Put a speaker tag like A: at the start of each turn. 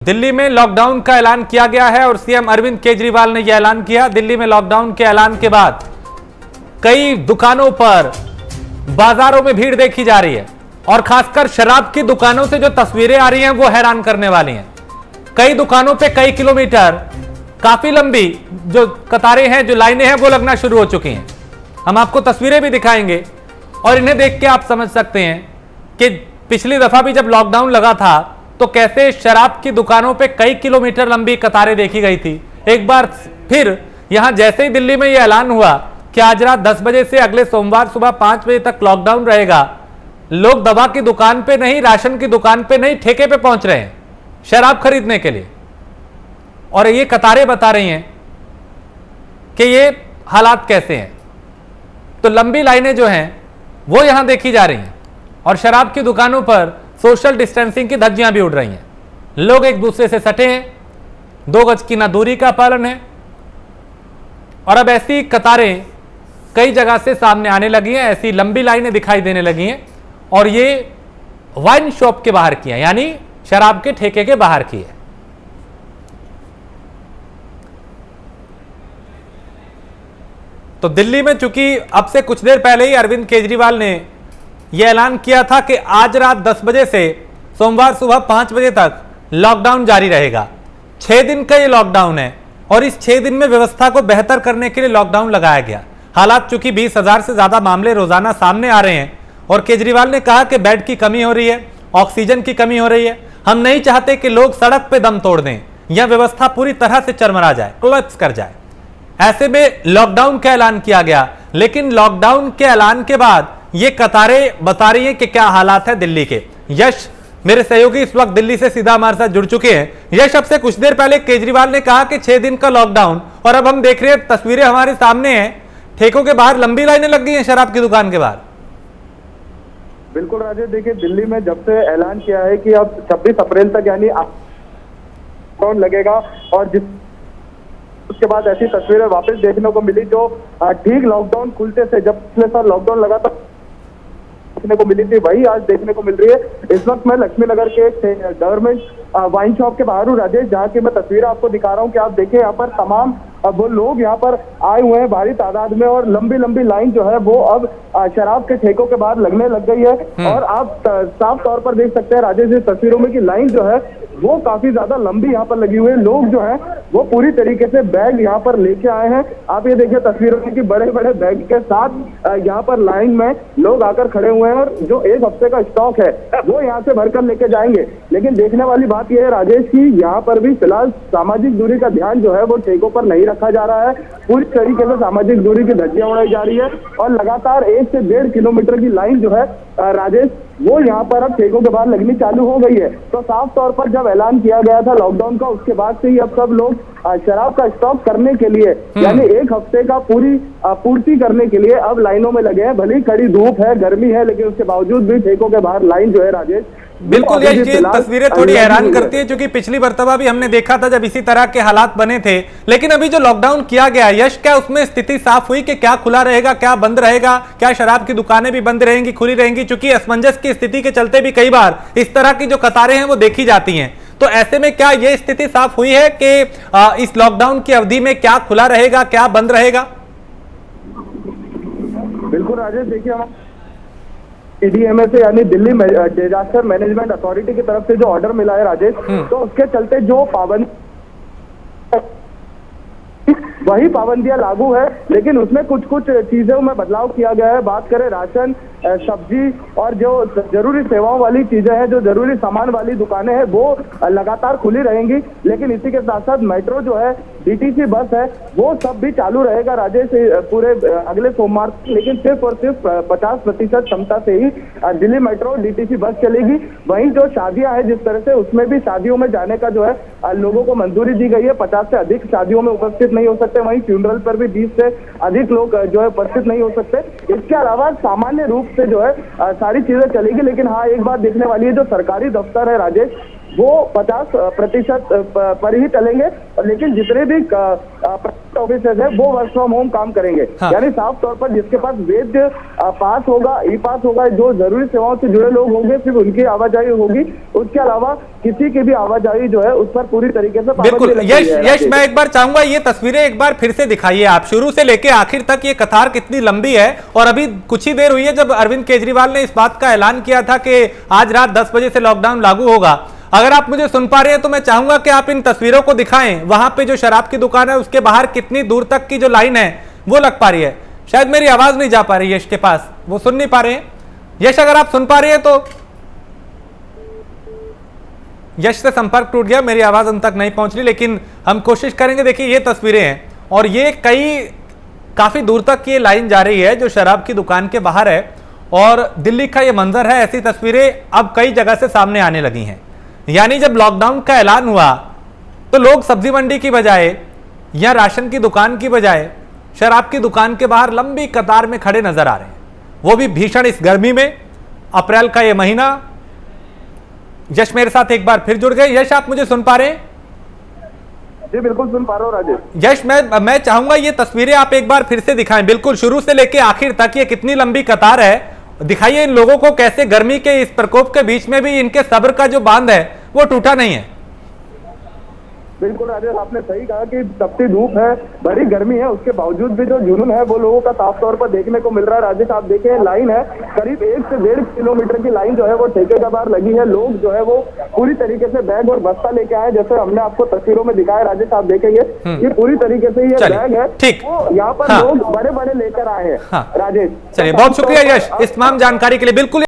A: दिल्ली में लॉकडाउन का ऐलान किया गया है और सीएम अरविंद केजरीवाल ने यह ऐलान किया। दिल्ली में लॉकडाउन के ऐलान के बाद कई दुकानों पर, बाजारों में भीड़ देखी जा रही है और खासकर शराब की दुकानों से जो तस्वीरें आ रही हैं वो हैरान करने वाली हैं। कई दुकानों पे कई किलोमीटर, काफी लंबी जो कतारें हैं, जो लाइनें हैं वो लगना शुरू हो चुकी हैं। हम आपको तस्वीरें भी दिखाएंगे और इन्हें देख के आप समझ सकते हैं कि पिछली दफा भी जब लॉकडाउन लगा था तो कैसे शराब की दुकानों पे कई किलोमीटर लंबी कतारें देखी गई थी। एक बार फिर यहां जैसे ही दिल्ली में यह ऐलान हुआ कि आज रात 10 बजे से अगले सोमवार सुबह 5 बजे तक लॉकडाउन रहेगा, लोग दवा की दुकान पे नहीं, राशन की दुकान पे नहीं, ठेके पे पहुंच रहे हैं शराब खरीदने के लिए। और ये कतारें बता रही हैं कि ये हालात कैसे हैं। तो लंबी लाइनें जो हैं वो यहां देखी जा रही हैं और शराब की दुकानों पर सोशल डिस्टेंसिंग की धज्जियां भी उड़ रही हैं। लोग एक दूसरे से सटे हैं, 2 गज की ना दूरी का पालन है। और अब ऐसी कतारें कई जगह से सामने आने लगी हैं, ऐसी लंबी लाइनें दिखाई देने लगी हैं और ये वाइन शॉप के बाहर की है, यानी शराब के ठेके के बाहर की है। तो दिल्ली में चूंकि अब से कुछ देर पहले ही अरविंद केजरीवाल ने यह ऐलान किया था कि आज रात 10 बजे से सोमवार सुबह 5 बजे तक लॉकडाउन जारी रहेगा। 6 दिन का यह लॉकडाउन है और इस 6 दिन में व्यवस्था को बेहतर करने के लिए लॉकडाउन लगाया गया। हालात चूंकि 20,000 से ज्यादा मामले रोजाना सामने आ रहे हैं और केजरीवाल ने कहा कि बेड की कमी हो रही है, ऑक्सीजन की कमी हो रही है। हम नहीं चाहते कि लोग सड़क पे दम तोड़ दें या व्यवस्था पूरी तरह से चरमरा जाए, कोलैप्स कर जाए। ऐसे में लॉकडाउन का ऐलान किया गया, लेकिन लॉकडाउन के ऐलान के बाद ये कतारें बता रही हैं कि क्या हालात है दिल्ली के। यश मेरे सहयोगी इस वक्त दिल्ली से सीधा हमारे साथ जुड़ चुके हैं। यश, अब से कुछ देर पहले केजरीवाल ने कहा कि 6 दिन का लॉकडाउन, और अब हम देख रहे हैं तस्वीरें हमारे सामने हैं, ठेकों के बाहर लंबी लाइनें लग गई हैं शराब की दुकान के बाहर।
B: बिल्कुल राजेश, देखिए दिल्ली में जब से ऐलान किया है कि अब 26 अप्रैल तक यानी लॉकडाउन लगेगा और जिस उसके बाद ऐसी तस्वीरें वापस देखने को मिली जो ठीक लॉकडाउन खुलते से, जब पिछले साल लॉकडाउन लगा था देखने को मिली थी, वही आज देखने को मिल रही है। इस वक्त मैं लक्ष्मी नगर के गवर्नमेंट वाइन शॉप के बाहर हूँ राजेश, जहाँ की मैं तस्वीरें आपको दिखा रहा हूँ कि आप देखिए यहाँ पर तमाम वो लोग यहाँ पर आए हुए हैं भारी तादाद में और लंबी लंबी लाइन जो है वो अब शराब के ठेकों के बाहर लगने लग गई है। और आप साफ तौर पर देख सकते हैं राजेश इस तस्वीरों में कि लाइन जो है वो काफी ज्यादा लंबी यहाँ पर लगी हुई है। लोग जो है वो पूरी तरीके से बैग यहाँ पर लेके आए हैं। आप ये देखिए तस्वीरों में कि बड़े बड़े बैग के साथ यहाँ पर लाइन में लोग आकर खड़े हुए हैं और जो 1 हफ्ते का स्टॉक है वो यहाँ से भरकर लेके जाएंगे। लेकिन देखने वाली बात यह है राजेश की यहाँ पर भी फिलहाल सामाजिक दूरी का ध्यान जो है वो ठेकों पर नहीं रखा जा रहा है। पूरी तरीके से सामाजिक दूरी की धज्जियां उड़ाई जा रही है और लगातार 1 से 1.5 किलोमीटर की लाइन जो है राजेश वो यहाँ पर अब ठेकों के बाहर लगनी चालू हो गई है। तो साफ तौर पर जब ऐलान किया गया था लॉकडाउन का, उसके बाद से ही अब सब लोग शराब का स्टॉक करने के लिए यानी 1 हफ्ते का पूरी पूर्ति करने के लिए अब लाइनों में लगे हैं। भले ही कड़ी धूप है, गर्मी है, लेकिन उसके बावजूद भी ठेकों के बाहर लाइन जो है राजेश
A: बिल्कुल। ये तस्वीरें थोड़ी हैरान करती है क्योंकि पिछली मर्तबा भी हमने देखा था जब इसी तरह के हालात बने थे। लेकिन अभी जो लॉकडाउन किया गया, यश, क्या उसमें स्थिति साफ हुई कि क्या खुला रहेगा, क्या बंद रहेगा, क्या शराब की दुकानें भी बंद रहेंगी, खुली रहेंगी? क्योंकि असमंजस की स्थिति के चलते भी कई बार इस तरह की जो कतारें हैं वो देखी जाती हैं। तो ऐसे में क्या ये स्थिति साफ हुई है कि इस लॉकडाउन की अवधि में क्या खुला रहेगा, क्या बंद रहेगा?
B: बिल्कुल राजेश, देखिए हम TDMA से यानी दिल्ली डिजास्टर मैनेजमेंट अथॉरिटी की तरफ से जो ऑर्डर मिला है राजेश, तो उसके चलते जो वही पाबंदियां लागू है, लेकिन उसमें कुछ कुछ चीजों में बदलाव किया गया है। बात करें राशन, सब्जी और जो जरूरी सेवाओं वाली चीजें हैं, जो जरूरी सामान वाली दुकानें हैं वो लगातार खुली रहेंगी। लेकिन इसी के साथ साथ मेट्रो जो है, DTC बस है, वो सब भी चालू रहेगा राजेश पूरे अगले सोमवार। लेकिन सिर्फ और सिर्फ 50% क्षमता से ही दिल्ली मेट्रो DTC बस चलेगी। वहीं जो शादियां हैं जिस तरह से, उसमें भी शादियों में जाने का जो है लोगों को मंजूरी दी गई है। 50 से अधिक शादियों में उपस्थित नहीं हो सकते। वहीं फ्यूनरल पर भी 20 से अधिक लोग जो है उपस्थित नहीं हो सकते। इसके अलावा सामान्य रूप से जो है सारी चीजें चलेगी। लेकिन हाँ, एक बात देखने वाली है, जो सरकारी दफ्तर है राजेश वो 50% पर ही चलेंगे, लेकिन जितने भी ऑफिसर्स है वो वर्क फ्रॉम होम काम करेंगे।
A: हाँ।
B: यानी साफ तौर पर जिसके पास वैध पास होगा, ई पास होगा, जो जरूरी सेवाओं से जुड़े लोग होंगे, सिर्फ उनकी आवाजाही होगी। उसके अलावा किसी की भी आवाजाही जो है उस पर पूरी तरीके से
A: बिल्कुल। यश मैं एक बार चाहूंगा ये तस्वीरें एक बार फिर से दिखाइए आप, शुरू से लेके आखिर तक ये कतार कितनी लंबी है। और अभी कुछ ही देर हुई है जब अरविंद केजरीवाल ने इस बात का ऐलान किया था कि आज रात 10 बजे से लॉकडाउन लागू होगा। अगर आप मुझे सुन पा रहे हैं तो मैं चाहूंगा कि आप इन तस्वीरों को दिखाएं। वहां पे जो शराब की दुकान है उसके बाहर कितनी दूर तक की जो लाइन है वो लग पा रही है। शायद मेरी आवाज नहीं जा पा रही है यश के पास, वो सुन नहीं पा रहे हैं। यश अगर आप सुन पा रहे हैं तो यश से संपर्क टूट गया, मेरी आवाज उन तक नहीं पहुंच रही, लेकिन हम कोशिश करेंगे। देखिए ये तस्वीरें हैं और ये काफी दूर तक की लाइन जा रही है जो शराब की दुकान के बाहर है और दिल्ली का ये मंजर है। ऐसी तस्वीरें अब कई जगह से सामने आने लगी हैं। यानी जब लॉकडाउन का ऐलान हुआ तो लोग सब्जी मंडी की बजाय या राशन की दुकान की बजाय शराब की दुकान के बाहर लंबी कतार में खड़े नजर आ रहे हैं, वो भी भीषण इस गर्मी में। अप्रैल का ये महीना। यश मेरे साथ एक बार फिर जुड़ गए। यश आप मुझे सुन पा रहे हैं?
B: जी बिल्कुल सुन पा रहा हूँ राजेश।
A: यश मैं चाहूंगा ये तस्वीरें आप एक बार फिर से दिखाएं, बिल्कुल शुरू से लेके आखिर तक। ये कितनी लंबी कतार है, दिखाइए इन लोगों को कैसे गर्मी के इस प्रकोप के बीच में भी इनके सब्र का जो बांध है वो टूटा नहीं है।
B: बिल्कुल राजेश, आपने सही कहा कि तपती धूप है, बड़ी गर्मी है, उसके बावजूद भी जो जुनून है वो लोगों का साफ तौर पर देखने को मिल रहा है। राजेश आप देखें, लाइन है करीब 1 से 1.5 किलोमीटर की लाइन जो है वो ठेके के बाहर लगी है। लोग जो है वो पूरी तरीके से बैग और बस्ता लेके आए, जैसे हमने आपको तस्वीरों में दिखाया। राजेश आप देखेंगे ये पूरी तरीके से ये बैग है,
A: ठीक,
B: वो यहाँ पर लोग बड़े बड़े लेकर आए हैं। राजेश
A: चलिए, बहुत शुक्रिया यश इस तमाम जानकारी के लिए। बिल्कुल